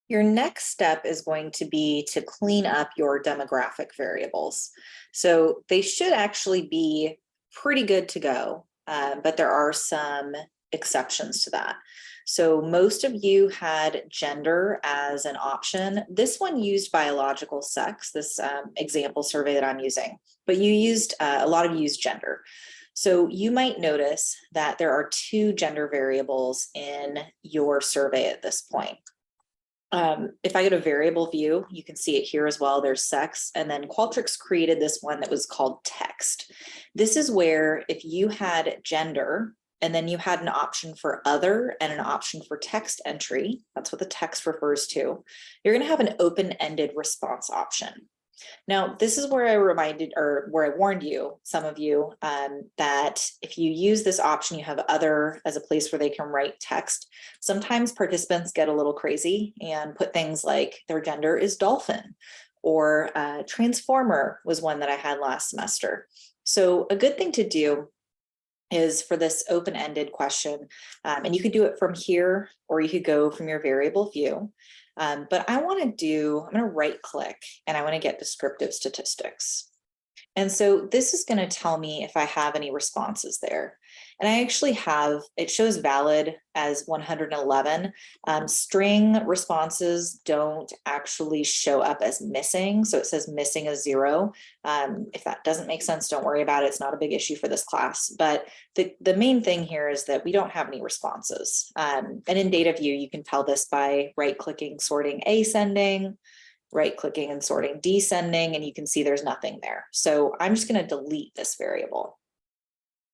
Your next step is going to be to clean up your demographic variables. So they should actually be pretty good to go, but there are some exceptions to that. So most of you had gender as an option. This one used biological sex, this example survey that I'm using, but you used, a lot of you used gender. So you might notice that there are two gender variables in your survey at this point. If I go to variable view, you can see it here as well. There's sex, and then Qualtrics created this one that was called text. This is where if you had gender and then you had an option for other and an option for text entry, that's what the text refers to, you're going to have an open-ended response option. Now, this is where I reminded, or where I warned you, some of you, that if you use this option, you have other as a place where they can write text. Sometimes participants get a little crazy and put things like their gender is dolphin, or transformer was one that I had last semester. So a good thing to do is for this open-ended question, and you could do it from here, or you could go from your variable view. But I'm going to right click and I want to get descriptive statistics. And so this is going to tell me if I have any responses there. And I actually have, it shows valid as 111. String responses don't actually show up as missing. So it says missing a 0. If that doesn't make sense, don't worry about it. It's not a big issue for this class. But the main thing here is that we don't have any responses. And in data view, you can tell this by right-clicking, sorting ascending, right-clicking and sorting descending, and you can see there's nothing there. So I'm just going to delete this variable.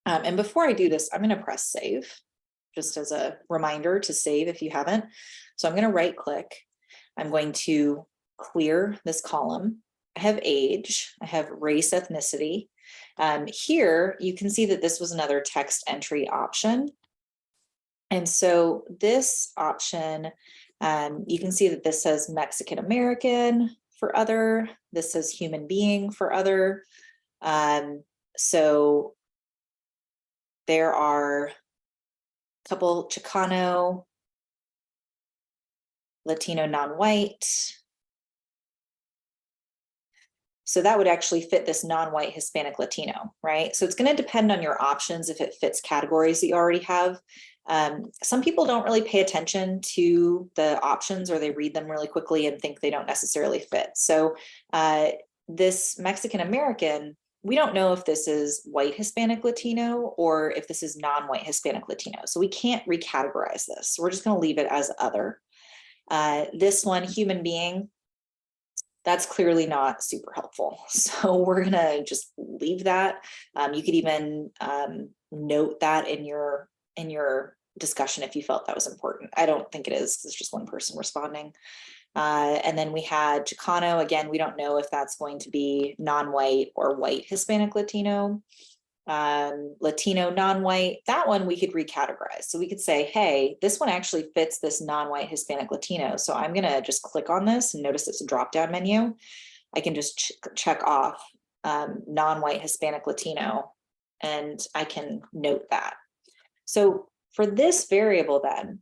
And before I do this, I'm going to press save, just as a reminder to save if you haven't. So I'm going to right-click. I'm going to clear this column. I have age. I have race, ethnicity. Here, you can see that this was another text entry option. And so this option, you can see that this says Mexican American for other. This says human being for other. So there are a couple Chicano, Latino non-white. So that would actually fit this non-white Hispanic Latino, right? So it's going to depend on your options if it fits categories that you already have. Some people don't really pay attention to the options, or they read them really quickly and think they don't necessarily fit. So this Mexican American, we don't know if this is white Hispanic Latino or if this is non-white Hispanic Latino. So we can't recategorize this. So we're just going to leave it as other. This one, human being, that's clearly not super helpful. So we're going to just leave that. You could even note that in your discussion if you felt that was important. I don't think it is, because it's just one person responding. And then we had Chicano. Again, we don't know if that's going to be non-white or white Hispanic Latino. Latino non-white, that one we could recategorize. So we could say, hey, this one actually fits this non-white Hispanic Latino. So I'm going to just click on this and notice it's a drop-down menu. I can just check off non-white Hispanic Latino, and I can note that. So for this variable then,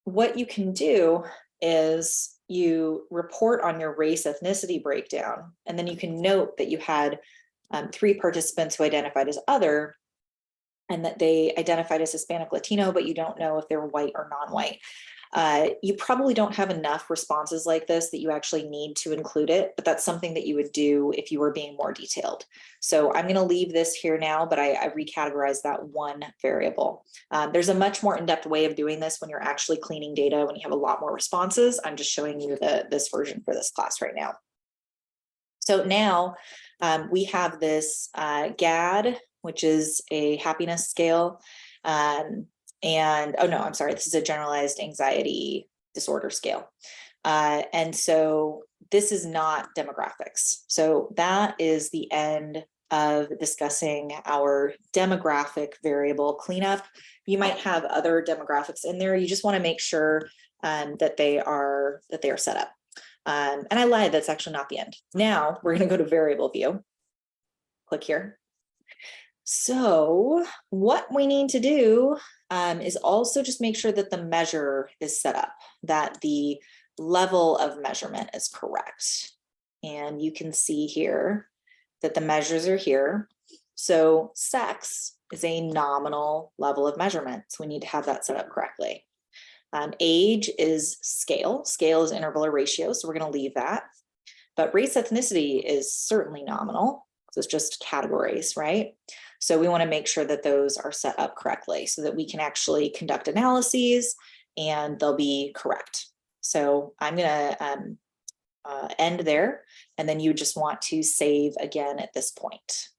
what you can do is you report on your race ethnicity breakdown, and then you can note that you had 3 participants who identified as other, and that they identified as Hispanic Latino, but you don't know if they're white or non-white. You probably don't have enough responses like this that you actually need to include it, but that's something that you would do if you were being more detailed. So I'm going to leave this here now, but I recategorized that one variable. There's a much more in-depth way of doing this when you're actually cleaning data, when you have a lot more responses. I'm just showing you this version for this class right now. So now we have this GAD, which is a happiness scale. And, oh no, I'm sorry, this is a generalized anxiety disorder scale. And so this is not demographics. So that is the end of discussing our demographic variable cleanup. You might have other demographics in there. You just want to make sure that they are set up. And I lied, that's actually not the end. Now we're going to go to variable view. Click here. So what we need to do is also just make sure that the measure is set up, that the level of measurement is correct. And you can see here that the measures are here. So sex is a nominal level of measurement. So we need to have that set up correctly. Age is scale. Scale is interval or ratio, so we're going to leave that. But race ethnicity is certainly nominal. So it's just categories, right? So we want to make sure that those are set up correctly so that we can actually conduct analyses and they'll be correct. So I'm going to end there, and then you just want to save again at this point.